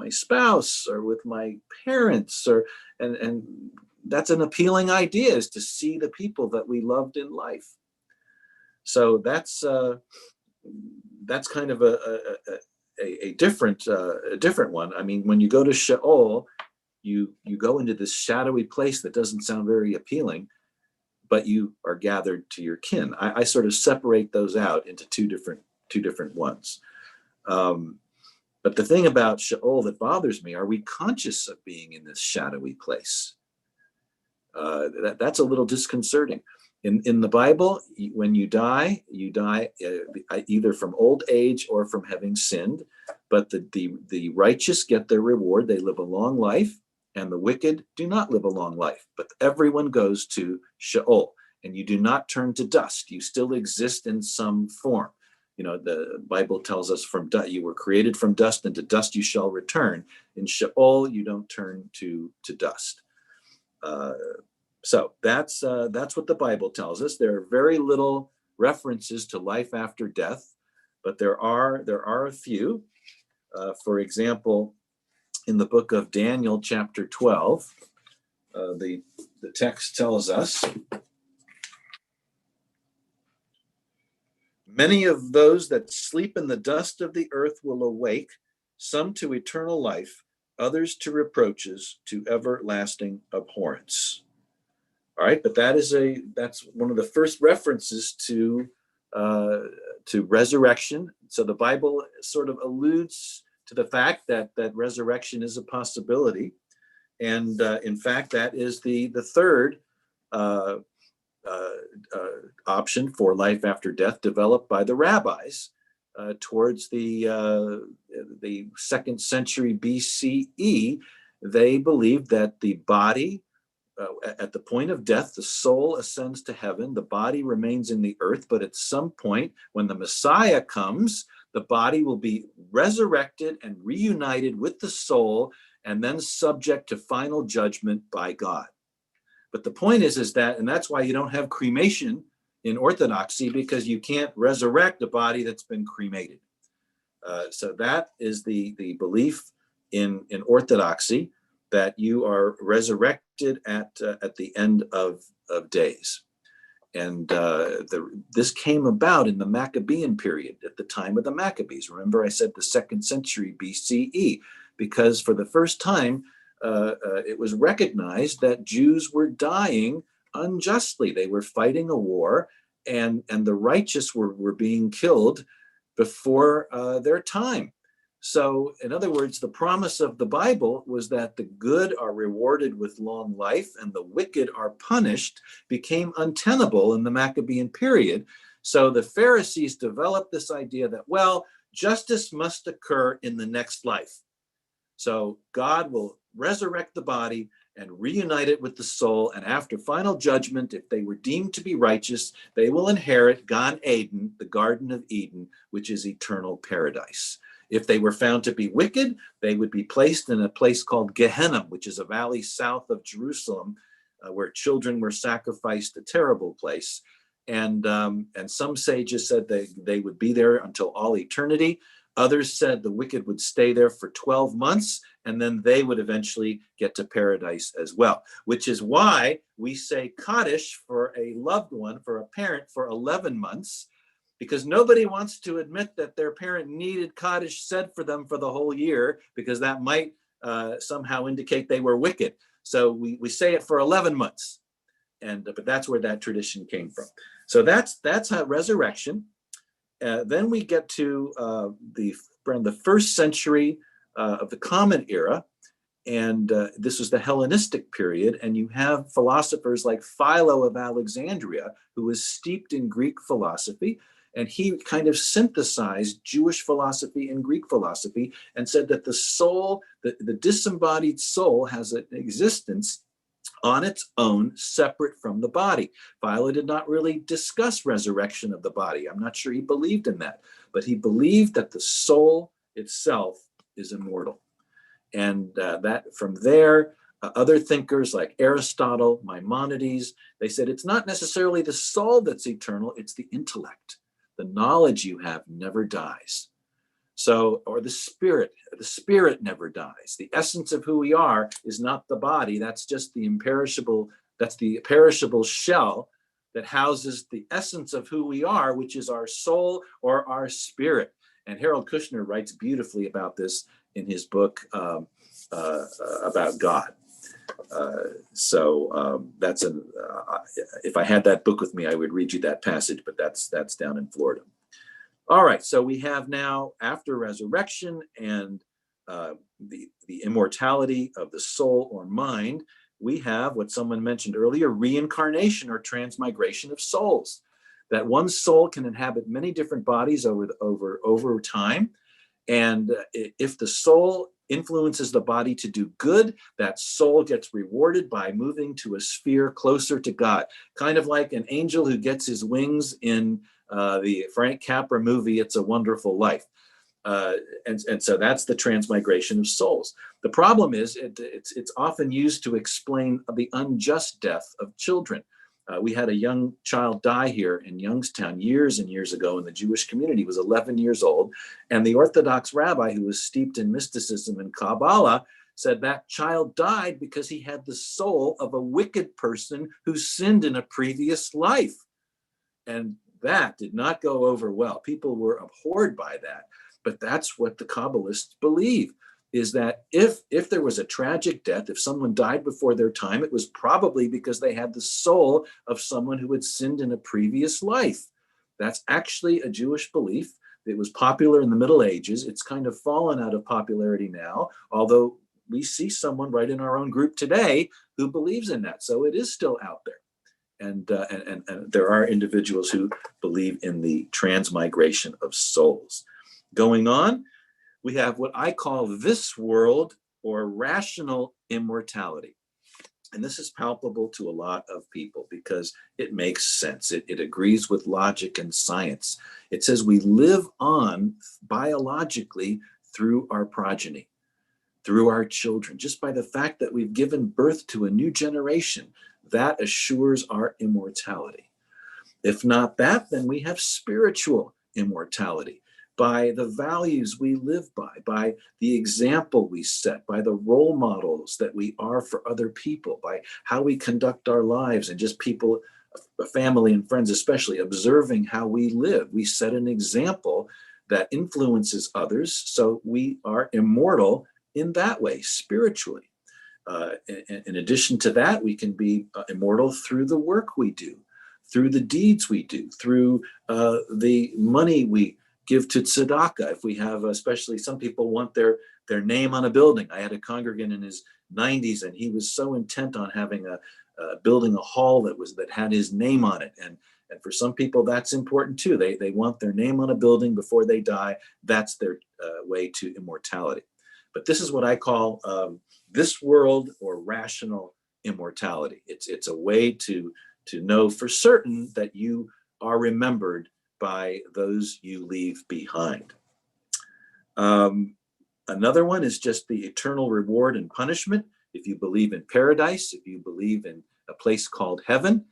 spouse or with my parents, and that's an appealing idea, is to see the people that we loved in life. So that's kind of a different one. I mean, when you go to Sheol, you go into this shadowy place that doesn't sound very appealing, but you are gathered to your kin. I sort of separate those out into two different ones. But the thing about Sheol that bothers me, are we conscious of being in this shadowy place? That's a little disconcerting. In the Bible, when you die either from old age or from having sinned. But the righteous get their reward. They live a long life, and the wicked do not live a long life. But everyone goes to Sheol, and you do not turn to dust. You still exist in some form. The Bible tells us you were created from dust, and to dust you shall return. In Sheol, you don't turn to dust. So that's what the Bible tells us. There are very little references to life after death, but there are a few. For example, in the book of Daniel, chapter 12, the text tells us, Many of those that sleep in the dust of the earth will awake, some to eternal life, others to reproaches, to everlasting abhorrence. All right, but that's one of the first references to resurrection. So the Bible sort of alludes to the fact that resurrection is a possibility, and in fact, that is the third option for life after death developed by the rabbis towards the 2nd century BCE. They believed that the body, at the point of death, the soul ascends to heaven, the body remains in the earth, but at some point when the Messiah comes, the body will be resurrected and reunited with the soul and then subject to final judgment by God. But the point is that, and that's why you don't have cremation in Orthodoxy, because you can't resurrect a body that's been cremated. So that is the belief in Orthodoxy, that you are resurrected at the end of days. And this came about in the Maccabean period, at the time of the Maccabees. Remember, I said the 2nd century BCE, because for the first time, it was recognized that Jews were dying unjustly. They were fighting a war, and the righteous were being killed before their time. So, in other words, the promise of the Bible was that the good are rewarded with long life and the wicked are punished, became untenable in the Maccabean period. So the Pharisees developed this idea that, well, justice must occur in the next life. So God will resurrect the body and reunite it with the soul. And after final judgment, if they were deemed to be righteous, they will inherit Gan Eden, the Garden of Eden, which is eternal paradise. If they were found to be wicked, they would be placed in a place called Gehenna, which is a valley south of Jerusalem, where children were sacrificed, a terrible place. And some sages said they would be there until all eternity. Others said the wicked would stay there for 12 months, and then they would eventually get to paradise as well, which is why we say Kaddish for a loved one, for a parent, for 11 months, because nobody wants to admit that their parent needed Kaddish said for them for the whole year, because that might somehow indicate they were wicked. So we say it for 11 months, but that's where that tradition came from. So that's how resurrection. Then we get to around the 1st century of the Common Era, and this was the Hellenistic period, and you have philosophers like Philo of Alexandria, who was steeped in Greek philosophy, and he kind of synthesized Jewish philosophy and Greek philosophy and said that the soul, the disembodied soul, has an existence on its own, separate from the body. Philo did not really discuss resurrection of the body. I'm not sure he believed in that, but he believed that the soul itself is immortal. And that from there, other thinkers like Aristotle, Maimonides, they said it's not necessarily the soul that's eternal, it's the intellect. The knowledge you have never dies. So, or the spirit never dies. The essence of who we are is not the body. That's just the imperishable, that's the perishable shell that houses the essence of who we are, which is our soul or our spirit. And Harold Kushner writes beautifully about this in his book about God. That's if I had that book with me, I would read you that passage, but that's down in Florida. All right, so we have now, after resurrection and the immortality of the soul or mind, we have what someone mentioned earlier, reincarnation or transmigration of souls. That one soul can inhabit many different bodies over time. And if the soul influences the body to do good, that soul gets rewarded by moving to a sphere closer to God. Kind of like an angel who gets his wings in the Frank Capra movie, It's a Wonderful Life. And so that's the transmigration of souls. The problem is it's often used to explain the unjust death of children. We had a young child die here in Youngstown years and years ago in the Jewish community. He was 11 years old. And the Orthodox rabbi, who was steeped in mysticism and Kabbalah, said that child died because he had the soul of a wicked person who sinned in a previous life. And That did not go over well. People were abhorred by that. But that's what the Kabbalists believe, is that if there was a tragic death, if someone died before their time, it was probably because they had the soul of someone who had sinned in a previous life. That's actually a Jewish belief. It was popular in the Middle Ages. It's kind of fallen out of popularity now, although we see someone right in our own group today who believes in that. So it is still out there. And there are individuals who believe in the transmigration of souls. Going on, we have what I call this world or rational immortality. And this is palpable to a lot of people because it makes sense. It agrees with logic and science. It says we live on biologically through our progeny, through our children. Just by the fact that we've given birth to a new generation, that assures our immortality. If not that, then we have spiritual immortality by the values we live by the example we set, by the role models that we are for other people, by how we conduct our lives, and just people, family and friends especially, observing how we live. We set an example that influences others, so we are immortal in that way, spiritually. In addition to that, we can be immortal through the work we do, through the deeds we do, through the money we give to tzedakah. If we have, especially some people want their name on a building. I had a congregant in his 90s, and he was so intent on having building a hall that had his name on it. And for some people, that's important too. They want their name on a building before they die. That's their way to immortality. But this is what I call this world or rational immortality. It's a way to know for certain that you are remembered by those you leave behind. Another one is just the eternal reward and punishment. If you believe in paradise, if you believe in a place called heaven,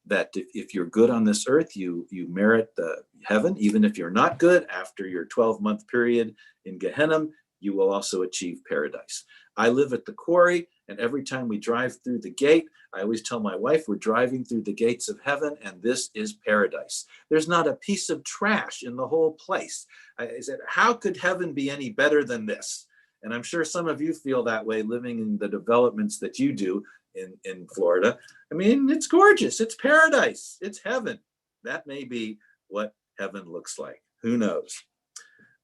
that if you're good on this earth, you merit the heaven. Even if you're not good, after your 12-month period in Gehenna, you will also achieve paradise. I live at the quarry, and every time we drive through the gate, I always tell my wife we're driving through the gates of heaven, and this is paradise. There's not a piece of trash in the whole place. I said, how could heaven be any better than this? And I'm sure some of you feel that way living in the developments that you do in Florida. I mean, it's gorgeous. It's paradise. It's heaven. That may be what heaven looks like. Who knows?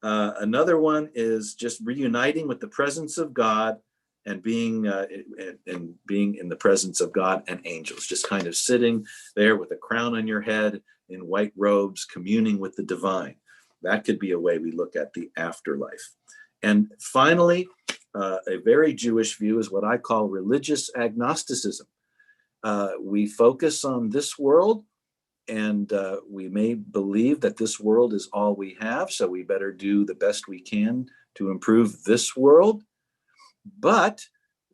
Another one is just reuniting with the presence of God and being in the presence of God and angels, just kind of sitting there with a crown on your head in white robes, communing with the divine. That could be a way we look at the afterlife. And finally, a very Jewish view is what I call religious agnosticism. We focus on this world, and we may believe that this world is all we have, so we better do the best we can to improve this world. But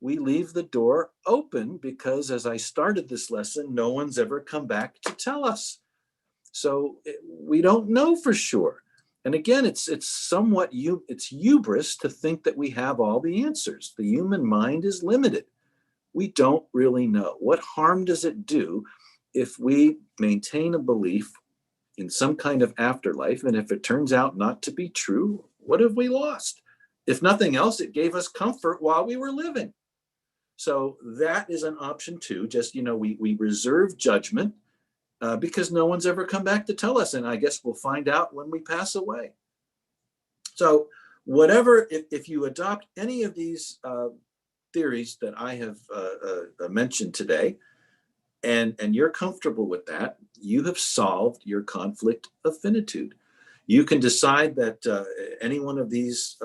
we leave the door open because, as I started this lesson, no one's ever come back to tell us. So we don't know for sure. And again, it's somewhat it's hubris to think that we have all the answers. The human mind is limited. We don't really know. What harm does it do if we maintain a belief in some kind of afterlife, and if it turns out not to be true, what have we lost? If nothing else, it gave us comfort while we were living. So that is an option too. Just, we reserve judgment because no one's ever come back to tell us. And I guess we'll find out when we pass away. So whatever, if you adopt any of these theories that I have mentioned today, and you're comfortable with that, you have solved your conflict of finitude. You can decide that any one of these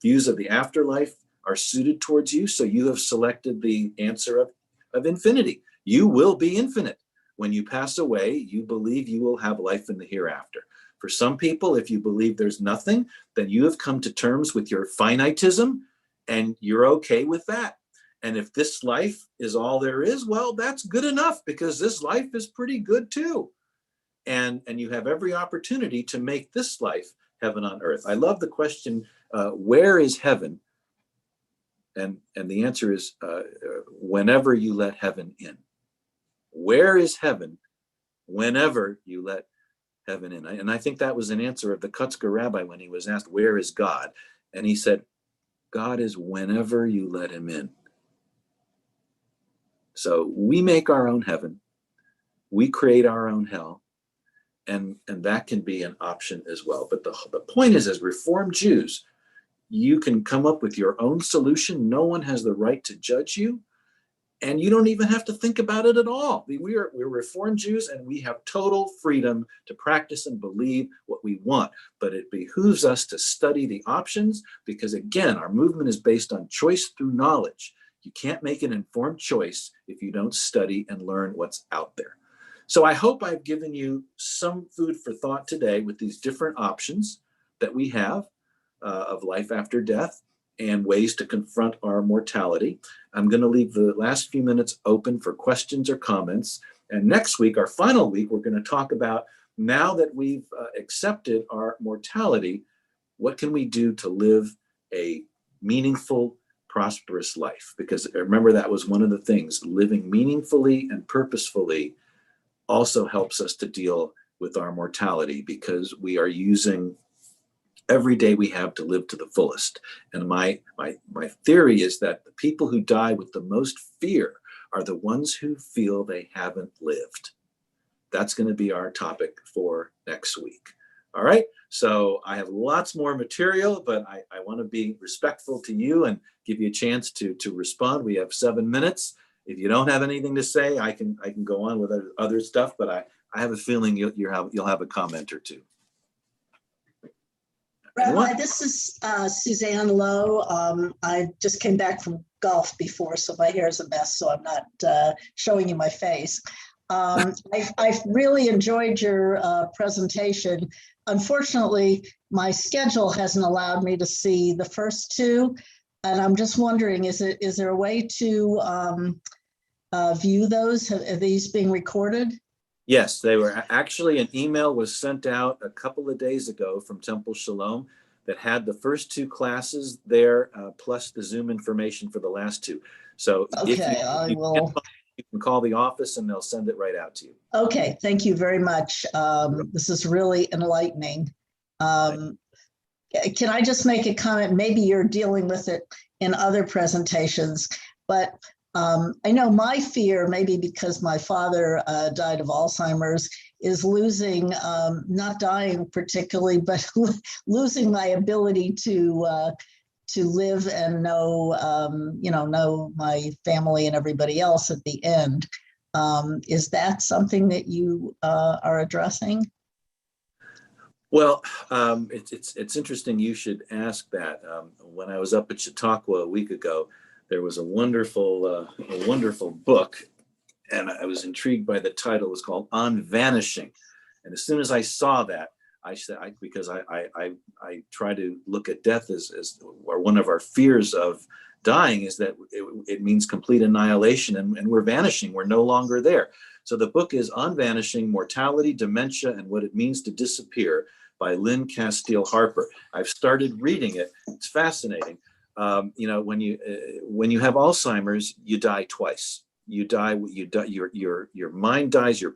views of the afterlife are suited towards you, so you have selected the answer of infinity. You will be infinite. When you pass away, you believe you will have life in the hereafter. For some people, if you believe there's nothing, then you have come to terms with your finitism, and you're okay with that. And if this life is all there is, well, that's good enough, because this life is pretty good too. And you have every opportunity to make this life heaven on earth. I love the question, where is heaven? And the answer is whenever you let heaven in. Where is heaven? Whenever you let heaven in. And I think that was an answer of the Kutzker rabbi when he was asked, where is God? And he said, God is whenever you let him in. So we make our own heaven. We create our own hell. And that can be an option as well. But the point is, as Reformed Jews, you can come up with your own solution. No one has the right to judge you. And you don't even have to think about it at all. We're Reformed Jews, and we have total freedom to practice and believe what we want. But it behooves us to study the options because, again, our movement is based on choice through knowledge. You can't make an informed choice if you don't study and learn what's out there. So I hope I've given you some food for thought today with these different options that we have of life after death and ways to confront our mortality. I'm going to leave the last few minutes open for questions or comments. And next week, our final week, we're going to talk about, now that we've accepted our mortality, what can we do to live a meaningful, prosperous life? Because remember, that was one of the things, living meaningfully and purposefully also helps us to deal with our mortality, because we are using every day we have to live to the fullest. And my theory is that the people who die with the most fear are the ones who feel they haven't lived. That's going to be our topic for next week. All right. So I have lots more material, but I want to be respectful to you and give you a chance to respond. We have 7 minutes. If you don't have anything to say, I can go on with other stuff, but I have a feeling you'll have a comment or two. Rabbi, this is Suzanne Lowe. I just came back from golf before, so my hair is a mess, so I'm not showing you my face. I've really enjoyed your presentation. Unfortunately, my schedule hasn't allowed me to see the first two, and I'm just wondering, is there a way to view those? Are these being recorded? Yes, they were. Actually, an email was sent out a couple of days ago from Temple Shalom that had the first two classes there, plus the Zoom information for the last two. So Okay, if you can call the office and they'll send it right out to you. Okay, thank you very much. This is really enlightening. Can I just make a comment? Maybe you're dealing with it in other presentations, but I know my fear, maybe because my father died of Alzheimer's, is losing, not dying particularly, but losing my ability to live and know my family and everybody else at the end. Is that something that you are addressing? Well, it's interesting you should ask that. When I was up at Chautauqua a week ago, there was a wonderful book, and I was intrigued by the title. It was called On Vanishing. And as soon as I saw that, I said, because I try to look at death as or one of our fears of dying is that it means complete annihilation, and we're vanishing. We're no longer there. So the book is On Vanishing, Mortality, Dementia, and What It Means to Disappear by Lynn Castile Harper. I've started reading it. It's fascinating. When you have Alzheimer's, you die twice. You die. Your mind dies. Your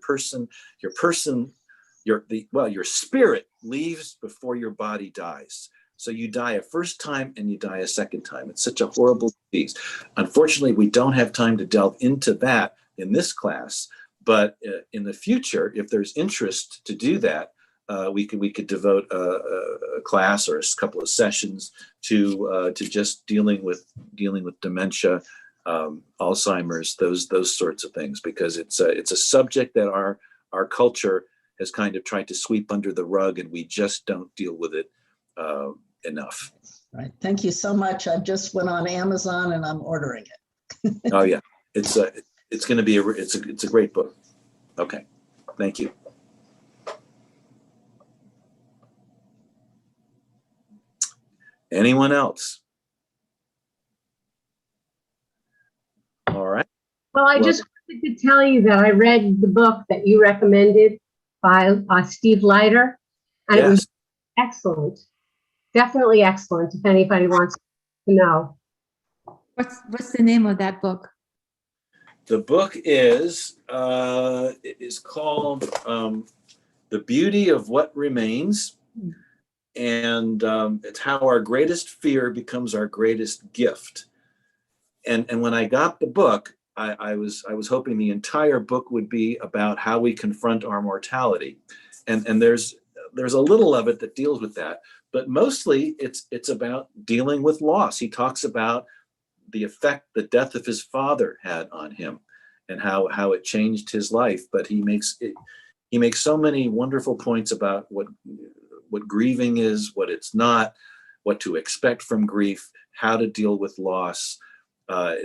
spirit leaves before your body dies. So you die a first time and you die a second time. It's such a horrible disease. Unfortunately, we don't have time to delve into that in this class. But in the future, if there's interest to do that, we could devote a class or a couple of sessions to just dealing with dementia, Alzheimer's, those sorts of things, because it's a subject that our culture has kind of tried to sweep under the rug, and we just don't deal with it enough. Right. Thank you so much. I just went on Amazon and I'm ordering it. Oh yeah, it's going to be it's a great book. Okay, thank you. Anyone else? All right. Well, I just wanted to tell you that I read the book that you recommended by Steve Leiter, and It was excellent. Definitely excellent, if anybody wants to know. What's the name of that book? The book is called the beauty of what remains, and it's how our greatest fear becomes our greatest gift. And when I got the book, I was hoping the entire book would be about how we confront our mortality, and there's a little of it that deals with that, but mostly it's about dealing with loss. He talks about the effect the death of his father had on him, and how it changed his life. But he makes so many wonderful points about what grieving is, what it's not, what to expect from grief, how to deal with loss.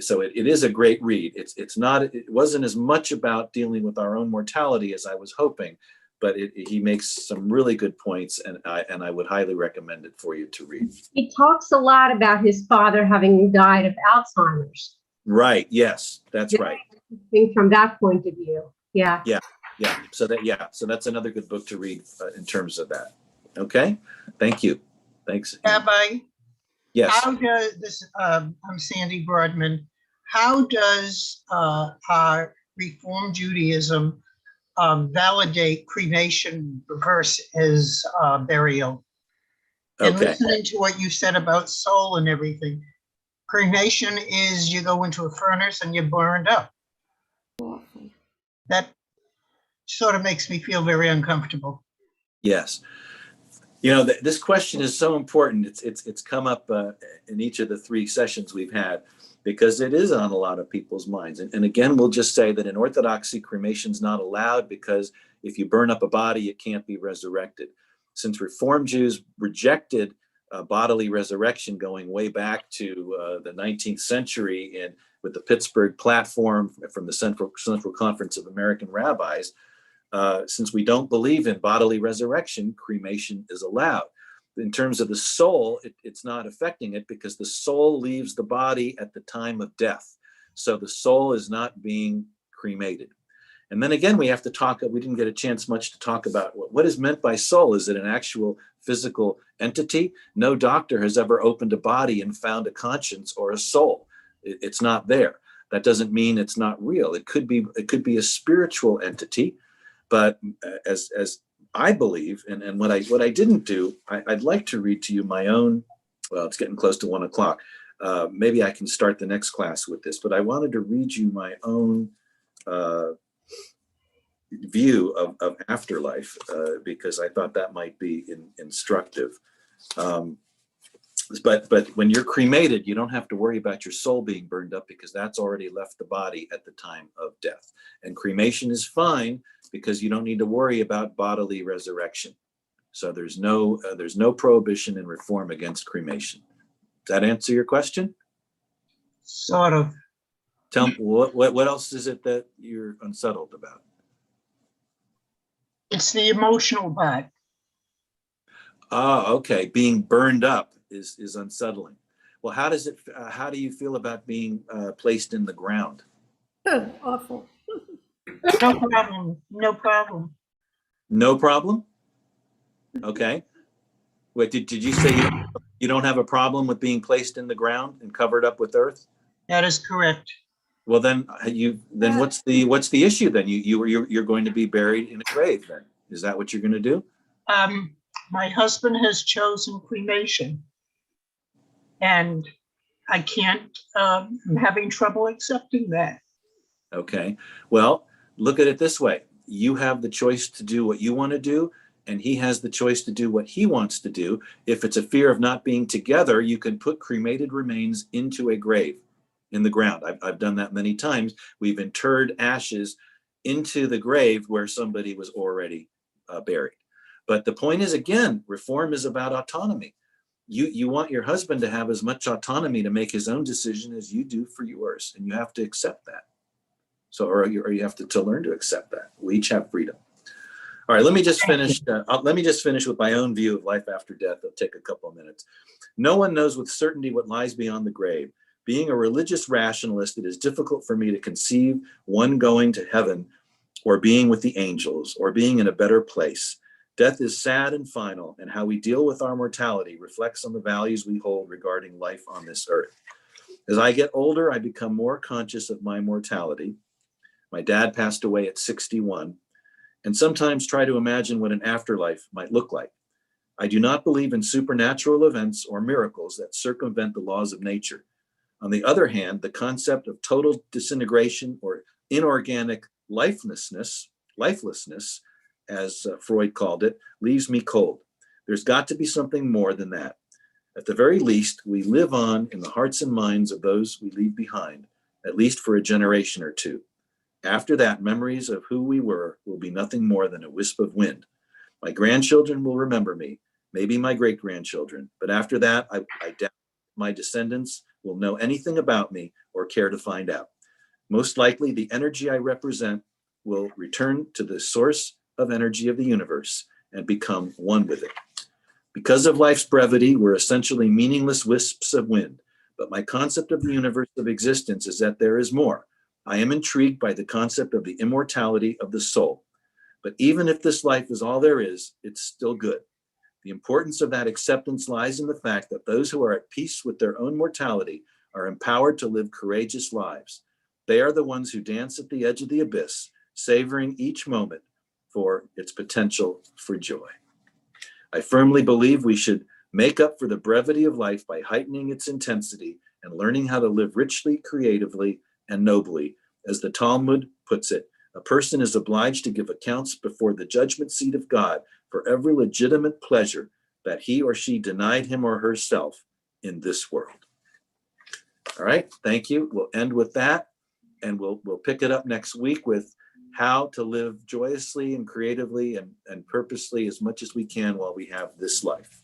So it is a great read. It wasn't as much about dealing with our own mortality as I was hoping, but he makes some really good points, and I would highly recommend it for you to read. He talks a lot about his father having died of Alzheimer's. Right. Yes, that's Yeah. right. Think from that point of view. Yeah. Yeah. So that's another good book to read in terms of that. Okay. Thank you. Thanks. Rabbi, Yes. how does this, I'm Sandy Broadman, how does our Reform Judaism validate cremation versus burial? And Okay. listening to what you said about soul and everything, cremation is you go into a furnace and you're burned up. That sort of makes me feel very uncomfortable. Yes. This question is so important. It's come up in each of the 3 sessions we've had, because it is on a lot of people's minds. And again, we'll just say that in Orthodoxy, cremation is not allowed, because if you burn up a body, it can't be resurrected. Since Reform Jews rejected bodily resurrection going way back to the 19th century, and with the Pittsburgh Platform from the Central Conference of American Rabbis, since we don't believe in bodily resurrection, cremation is allowed. In terms of the soul, it's not affecting it, because the soul leaves the body at the time of death. So the soul is not being cremated. And then again, we have to talk, we didn't get a chance much to talk about what is meant by soul. Is it an actual physical entity? No doctor has ever opened a body and found a conscience or a soul. It's not there. That doesn't mean it's not real. It could be a spiritual entity. But as I believe, and what I didn't do, I'd like to read to you my own. Well, it's getting close to 1 o'clock. Maybe I can start the next class with this, but I wanted to read you my own view of afterlife, because I thought that might be instructive. But when you're cremated, you don't have to worry about your soul being burned up, because that's already left the body at the time of death. And cremation is fine, because you don't need to worry about bodily resurrection. So there's no prohibition in Reform against cremation. Does that answer your question? Sort of. Tell me, what else is it that you're unsettled about? It's the emotional part. Oh, okay. Being burned up is unsettling. Well, how do you feel about being placed in the ground? Awful. No problem. No problem. No problem? Okay. Wait, did you say you don't have a problem with being placed in the ground and covered up with earth? That is correct. Well, then what's the issue then? You're going to be buried in a grave then. Is that what you're going to do? My husband has chosen cremation, and I can't, I'm having trouble accepting that. Okay. Well, look at it this way. You have the choice to do what you want to do, and he has the choice to do what he wants to do. If it's a fear of not being together, you can put cremated remains into a grave in the ground. I've done that many times. We've interred ashes into the grave where somebody was already buried. But the point is, again, Reform is about autonomy. You want your husband to have as much autonomy to make his own decision as you do for yours, and you have to accept that. So, or you have to learn to accept that. We each have freedom. All right, let me just finish. Let me just finish with my own view of life after death. It'll take a couple of minutes. No one knows with certainty what lies beyond the grave. Being a religious rationalist, it is difficult for me to conceive one going to heaven, or being with the angels, or being in a better place. Death is sad and final, and how we deal with our mortality reflects on the values we hold regarding life on this earth. As I get older, I become more conscious of my mortality. My dad passed away at 61, and sometimes try to imagine what an afterlife might look like. I do not believe in supernatural events or miracles that circumvent the laws of nature. On the other hand, the concept of total disintegration or inorganic lifelessness, as Freud called it, leaves me cold. There's got to be something more than that. At the very least, we live on in the hearts and minds of those we leave behind, at least for a generation or two. After that, memories of who we were will be nothing more than a wisp of wind. My grandchildren will remember me, maybe my great-grandchildren, but after that, I doubt my descendants will know anything about me or care to find out. Most likely, the energy I represent will return to the source of energy of the universe and become one with it. Because of life's brevity, we're essentially meaningless wisps of wind, but my concept of the universe of existence is that there is more. I am intrigued by the concept of the immortality of the soul. But even if this life is all there is, it's still good. The importance of that acceptance lies in the fact that those who are at peace with their own mortality are empowered to live courageous lives. They are the ones who dance at the edge of the abyss, savoring each moment for its potential for joy. I firmly believe we should make up for the brevity of life by heightening its intensity and learning how to live richly, creatively, and nobly. As the Talmud puts it, a person is obliged to give accounts before the judgment seat of God for every legitimate pleasure that he or she denied him or herself in this world. All right, thank you. We'll end with that, and we'll pick it up next week with how to live joyously and creatively and purposely as much as we can while we have this life.